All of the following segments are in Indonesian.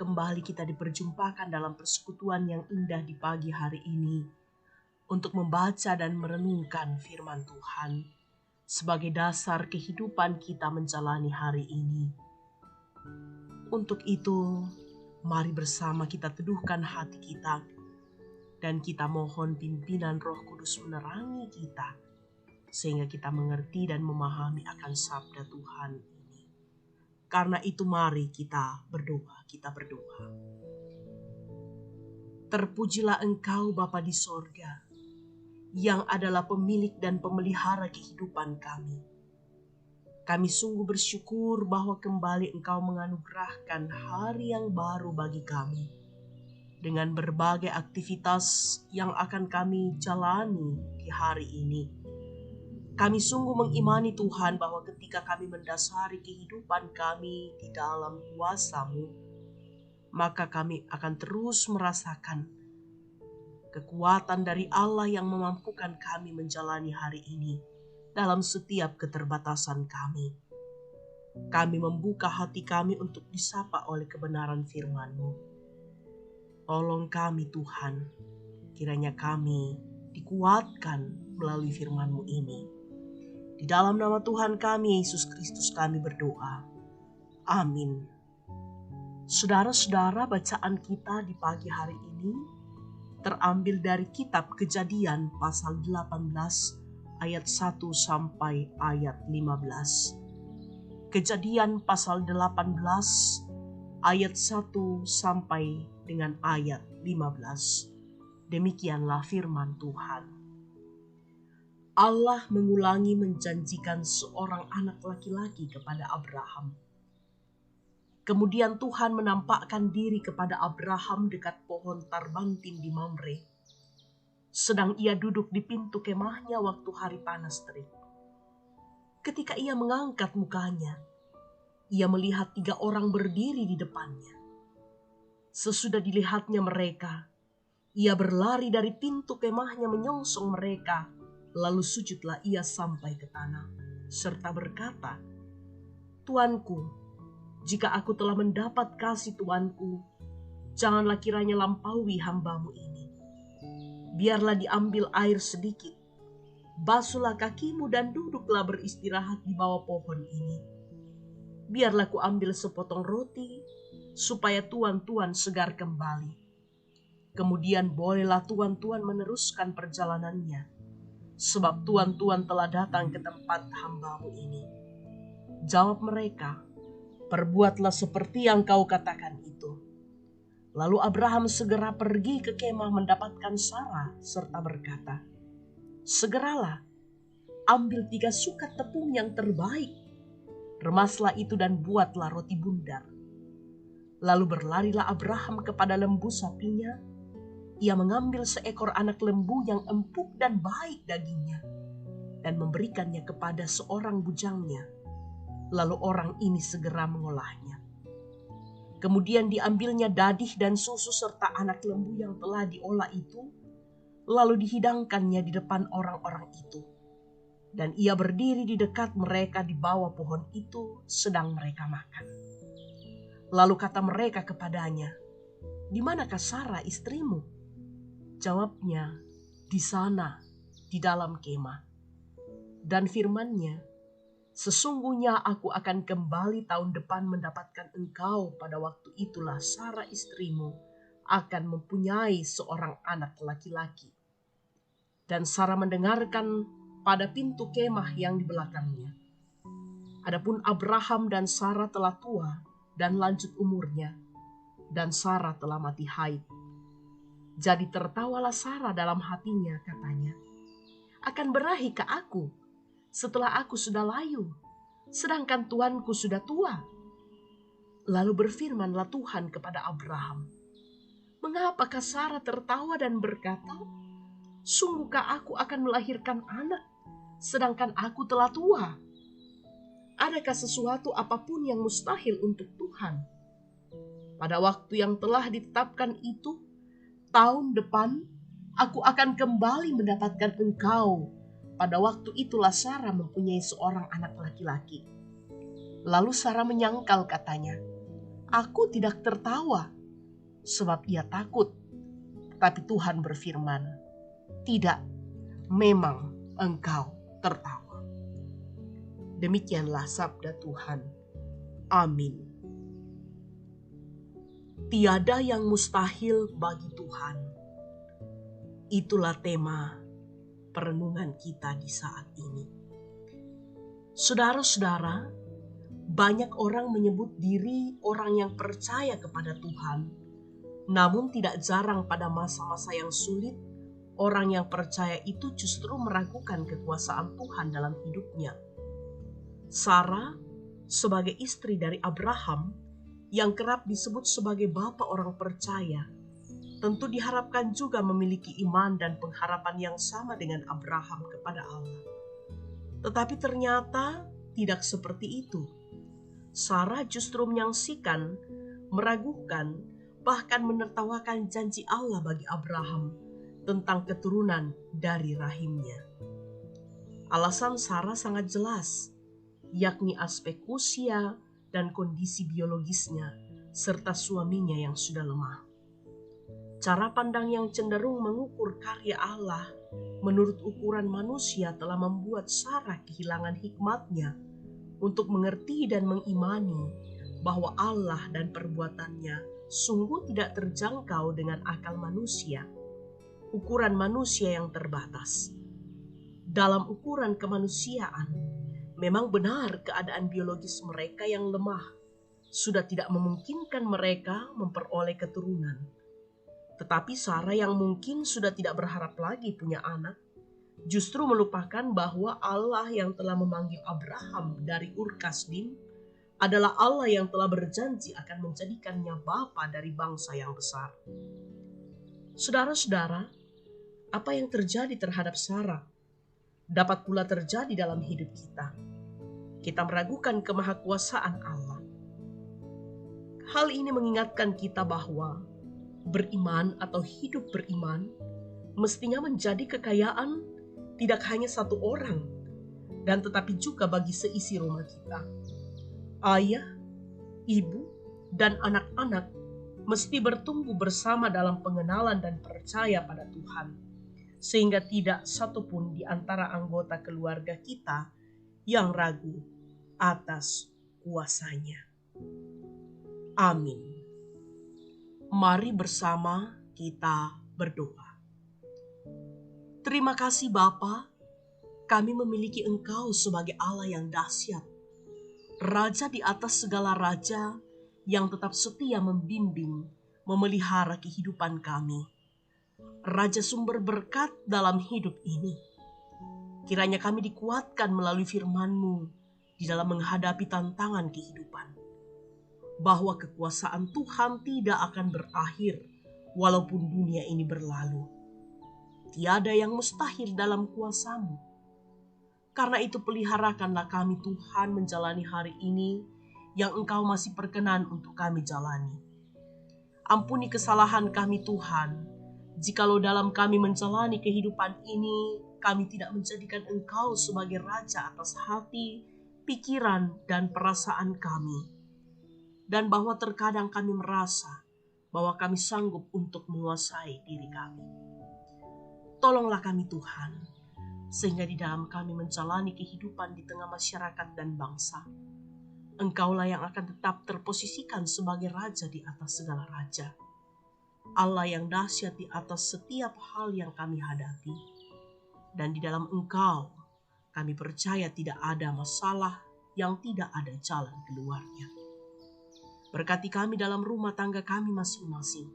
kembali kita diperjumpakan dalam persekutuan yang indah di pagi hari ini untuk membaca dan merenungkan firman Tuhan sebagai dasar kehidupan kita menjalani hari ini. Untuk itu, mari bersama kita teduhkan hati kita dan kita mohon pimpinan Roh Kudus menerangi kita sehingga kita mengerti dan memahami akan sabda Tuhan ini. Karena itu mari kita berdoa. Terpujilah Engkau Bapa di sorga, yang adalah pemilik dan pemelihara kehidupan kami. Kami sungguh bersyukur bahwa kembali Engkau menganugerahkan hari yang baru bagi kami. Dengan berbagai aktivitas yang akan kami jalani di hari ini. Kami sungguh mengimani Tuhan bahwa ketika kami mendasari kehidupan kami di dalam kuasa-Mu, maka kami akan terus merasakan kekuatan dari Allah yang memampukan kami menjalani hari ini dalam setiap keterbatasan kami. Kami membuka hati kami untuk disapa oleh kebenaran firman-Mu. Tolong kami Tuhan, kiranya kami dikuatkan melalui firman-Mu ini. Di dalam nama Tuhan kami, Yesus Kristus kami berdoa. Amin. Saudara-saudara, bacaan kita di pagi hari ini terambil dari kitab Kejadian pasal 18 ayat 1 sampai ayat 15. Kejadian pasal 18 ayat 1 sampai dengan ayat 15. Demikianlah firman Tuhan. Allah mengulangi menjanjikan seorang anak laki-laki kepada Abraham. Kemudian Tuhan menampakkan diri kepada Abraham dekat pohon tarbantin di Mamre. Sedang ia duduk di pintu kemahnya waktu hari panas terik. Ketika ia mengangkat mukanya, ia melihat 3 orang berdiri di depannya. Sesudah dilihatnya mereka, ia berlari dari pintu kemahnya menyongsong mereka. Lalu sujudlah ia sampai ke tanah, serta berkata, "Tuanku, jika aku telah mendapat kasih Tuanku, janganlah kiranya lampaui hamba-Mu ini. Biarlah diambil air sedikit, basuhlah kakimu dan duduklah beristirahat di bawah pohon ini. Biarlah ku ambil sepotong roti, supaya tuan-tuan segar kembali. Kemudian bolehlah tuan-tuan meneruskan perjalanannya. Sebab tuan-tuan telah datang ke tempat hamba-Mu ini." Jawab mereka, "Perbuatlah seperti yang kau katakan itu." Lalu Abraham segera pergi ke kemah mendapatkan Sarah serta berkata, "Segeralah, ambil 3 sukat tepung yang terbaik, remaslah itu dan buatlah roti bundar." Lalu berlarilah Abraham kepada lembu sapinya. Ia mengambil seekor anak lembu yang empuk dan baik dagingnya dan memberikannya kepada seorang bujangnya. Lalu orang ini segera mengolahnya. Kemudian diambilnya dadih dan susu serta anak lembu yang telah diolah itu, lalu dihidangkannya di depan orang-orang itu. Dan ia berdiri di dekat mereka di bawah pohon itu sedang mereka makan. Lalu kata mereka kepadanya, "Di manakah Sarah istrimu?" Jawabnya, "Di sana, di dalam kemah." Dan firman-Nya, "Sesungguhnya aku akan kembali tahun depan mendapatkan engkau, pada waktu itulah Sarah istrimu akan mempunyai seorang anak laki-laki." Dan Sarah mendengarkan pada pintu kemah yang di belakangnya. Adapun Abraham dan Sarah telah tua dan lanjut umurnya, dan Sarah telah mati haid. Jadi tertawalah Sarah dalam hatinya, katanya, "Akan berahi ke aku setelah aku sudah layu, sedangkan tuanku sudah tua?" Lalu berfirmanlah Tuhan kepada Abraham, "Mengapakah Sarah tertawa dan berkata, 'Sungguhkah aku akan melahirkan anak, sedangkan aku telah tua?' Adakah sesuatu apapun yang mustahil untuk Tuhan?" Pada waktu yang telah ditetapkan itu, tahun depan aku akan kembali mendapatkan engkau. Pada waktu itulah Sarah mempunyai seorang anak laki-laki. Lalu Sarah menyangkal, katanya, Aku tidak tertawa, sebab ia takut. Tapi Tuhan berfirman, "Tidak, memang engkau tertawa." Demikianlah sabda Tuhan. Amin. Tiada yang mustahil bagi Tuhan. Itulah tema perenungan kita di saat ini. Saudara-saudara, banyak orang menyebut diri orang yang percaya kepada Tuhan. Namun tidak jarang pada masa-masa yang sulit, orang yang percaya itu justru meragukan kekuasaan Tuhan dalam hidupnya. Sarah, sebagai istri dari Abraham, yang kerap disebut sebagai bapa orang percaya, tentu diharapkan juga memiliki iman dan pengharapan yang sama dengan Abraham kepada Allah. Tetapi ternyata tidak seperti itu. Sarah justru menyaksikan, meragukan, bahkan menertawakan janji Allah bagi Abraham tentang keturunan dari rahimnya. Alasan Sarah sangat jelas, yakni aspek usia dan kondisi biologisnya, serta suaminya yang sudah lemah. Cara pandang yang cenderung mengukur karya Allah menurut ukuran manusia telah membuat Sarah kehilangan hikmatnya untuk mengerti dan mengimani bahwa Allah dan perbuatannya sungguh tidak terjangkau dengan akal manusia, ukuran manusia yang terbatas. Dalam ukuran kemanusiaan, memang benar keadaan biologis mereka yang lemah sudah tidak memungkinkan mereka memperoleh keturunan. Tetapi Sarah yang mungkin sudah tidak berharap lagi punya anak, justru melupakan bahwa Allah yang telah memanggil Abraham dari Ur Kasdim adalah Allah yang telah berjanji akan menjadikannya bapa dari bangsa yang besar. Saudara-saudara, apa yang terjadi terhadap Sarah dapat pula terjadi dalam hidup kita. Kita meragukan kemahakuasaan Allah. Hal ini mengingatkan kita bahwa beriman atau hidup beriman mestinya menjadi kekayaan tidak hanya satu orang, dan tetapi juga bagi seisi rumah kita. Ayah, ibu, dan anak-anak mesti bertumbuh bersama dalam pengenalan dan percaya pada Tuhan, sehingga tidak satupun di antara anggota keluarga kita yang ragu atas kuasanya. Amin. Mari bersama kita berdoa. Terima kasih Bapa, kami memiliki Engkau sebagai Allah yang dahsyat, Raja di atas segala raja yang tetap setia membimbing, memelihara kehidupan kami. Raja sumber berkat dalam hidup ini. Kiranya kami dikuatkan melalui firman-Mu di dalam menghadapi tantangan kehidupan. Bahwa kekuasaan Tuhan tidak akan berakhir walaupun dunia ini berlalu. Tiada yang mustahil dalam kuasa-Mu. Karena itu peliharakanlah kami Tuhan menjalani hari ini yang Engkau masih perkenan untuk kami jalani. Ampuni kesalahan kami Tuhan, jikalau dalam kami menjalani kehidupan ini, kami tidak menjadikan Engkau sebagai Raja atas hati, pikiran, dan perasaan kami. Dan bahwa terkadang kami merasa bahwa kami sanggup untuk menguasai diri kami. Tolonglah kami Tuhan, sehingga di dalam kami menjalani kehidupan di tengah masyarakat dan bangsa, Engkaulah yang akan tetap terposisikan sebagai Raja di atas segala raja. Allah yang dahsyat di atas setiap hal yang kami hadapi. Dan di dalam Engkau, kami percaya tidak ada masalah yang tidak ada jalan keluarnya. Berkati kami dalam rumah tangga kami masing-masing.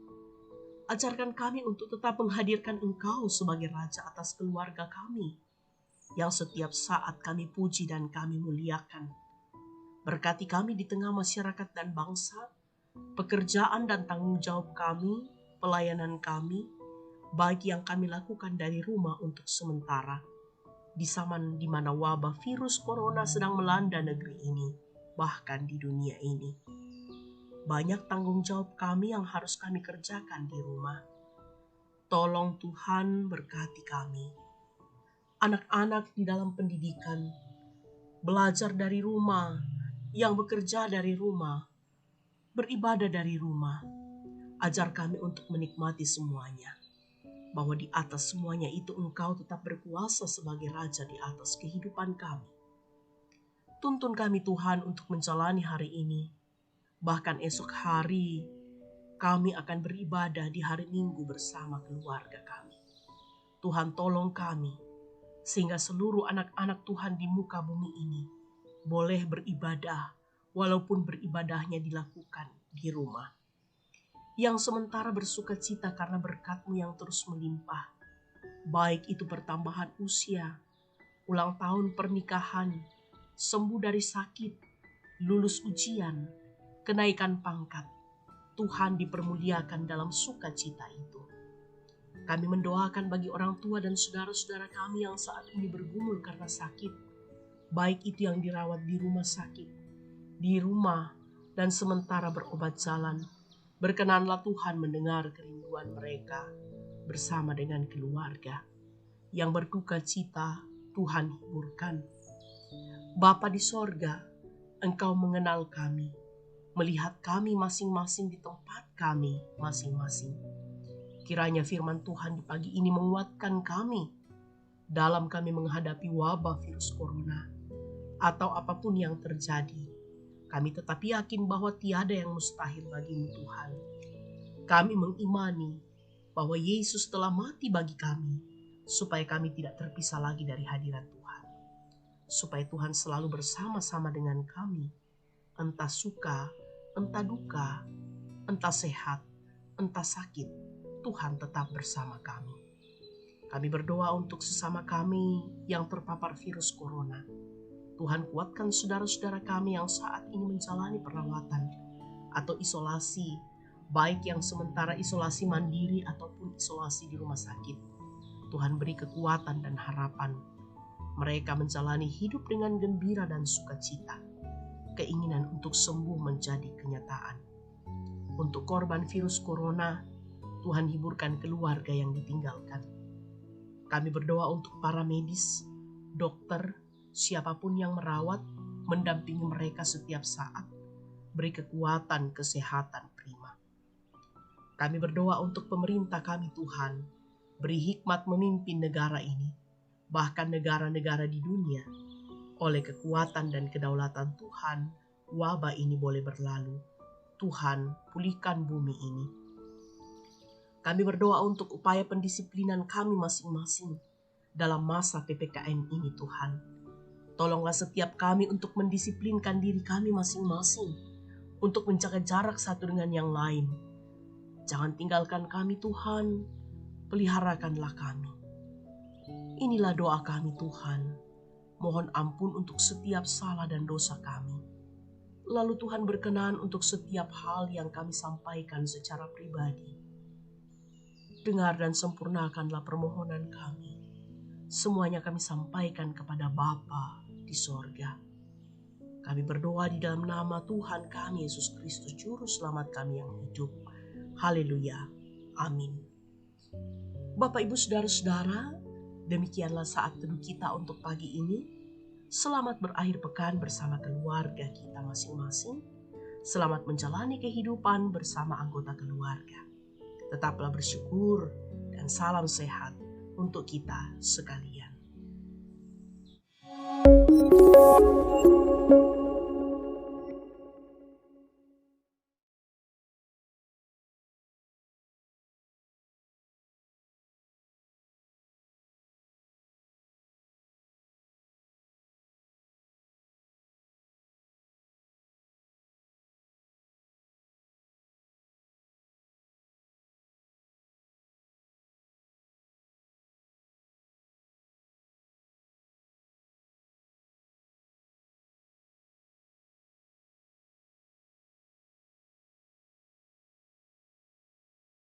Ajarkan kami untuk tetap menghadirkan Engkau sebagai Raja atas keluarga kami, yang setiap saat kami puji dan kami muliakan. Berkati kami di tengah masyarakat dan bangsa, pekerjaan dan tanggung jawab kami, pelayanan kami, baik yang kami lakukan dari rumah untuk sementara, di zaman di mana wabah virus corona sedang melanda negeri ini, bahkan di dunia ini. Banyak tanggung jawab kami yang harus kami kerjakan di rumah. Tolong Tuhan berkati kami. Anak-anak di dalam pendidikan, belajar dari rumah, yang bekerja dari rumah, beribadah dari rumah. Ajar kami untuk menikmati semuanya, bahwa di atas semuanya itu Engkau tetap berkuasa sebagai Raja di atas kehidupan kami. Tuntun kami Tuhan untuk menjalani hari ini, bahkan esok hari kami akan beribadah di hari Minggu bersama keluarga kami. Tuhan tolong kami, sehingga seluruh anak-anak Tuhan di muka bumi ini boleh beribadah, walaupun beribadahnya dilakukan di rumah. Yang sementara bersuka cita karena berkat-Mu yang terus melimpah, baik itu pertambahan usia, ulang tahun pernikahan, sembuh dari sakit, lulus ujian, kenaikan pangkat. Tuhan dipermuliakan dalam sukacita itu. Kami mendoakan bagi orang tua dan saudara-saudara kami yang saat ini bergumul karena sakit, baik itu yang dirawat di rumah sakit, di rumah, dan sementara berobat jalan. Berkenanlah Tuhan mendengar kerinduan mereka bersama dengan keluarga. Yang berduka cita, Tuhan hiburkan. Bapa di sorga, Engkau mengenal kami, melihat kami masing-masing di tempat kami masing-masing. Kiranya firman Tuhan di pagi ini menguatkan kami dalam kami menghadapi wabah virus corona atau apapun yang terjadi. Kami tetap yakin bahwa tiada yang mustahil bagi-Mu Tuhan. Kami mengimani bahwa Yesus telah mati bagi kami, supaya kami tidak terpisah lagi dari hadirat Tuhan. Supaya Tuhan selalu bersama-sama dengan kami, entah suka, entah duka, entah sehat, entah sakit, Tuhan tetap bersama kami. Kami berdoa untuk sesama kami yang terpapar virus corona. Tuhan kuatkan saudara-saudara kami yang saat ini menjalani perawatan atau isolasi, baik yang sementara isolasi mandiri ataupun isolasi di rumah sakit. Tuhan beri kekuatan dan harapan. Mereka menjalani hidup dengan gembira dan sukacita. Keinginan untuk sembuh menjadi kenyataan. Untuk korban virus corona, Tuhan hiburkan keluarga yang ditinggalkan. Kami berdoa untuk para medis, dokter, siapapun yang merawat, mendampingi mereka setiap saat, beri kekuatan, kesehatan prima. Kami berdoa untuk pemerintah kami Tuhan, beri hikmat memimpin negara ini, bahkan negara-negara di dunia. Oleh kekuatan dan kedaulatan Tuhan, wabah ini boleh berlalu. Tuhan, pulihkan bumi ini. Kami berdoa untuk upaya pendisiplinan kami masing-masing dalam masa PPKM ini Tuhan. Tolonglah setiap kami untuk mendisiplinkan diri kami masing-masing, untuk menjaga jarak satu dengan yang lain. Jangan tinggalkan kami Tuhan, peliharakanlah kami. Inilah doa kami Tuhan, mohon ampun untuk setiap salah dan dosa kami. Lalu Tuhan berkenan untuk setiap hal yang kami sampaikan secara pribadi. Dengar dan sempurnakanlah permohonan kami. Semuanya kami sampaikan kepada Bapa di sorga. Kami berdoa di dalam nama Tuhan kami Yesus Kristus Juru Selamat kami yang hidup. Haleluya. Amin. Bapak Ibu Saudara-saudara, demikianlah saat teduh kita untuk pagi ini. Selamat berakhir pekan bersama keluarga kita masing-masing. Selamat menjalani kehidupan bersama anggota keluarga. Tetaplah bersyukur dan salam sehat untuk kita sekalian.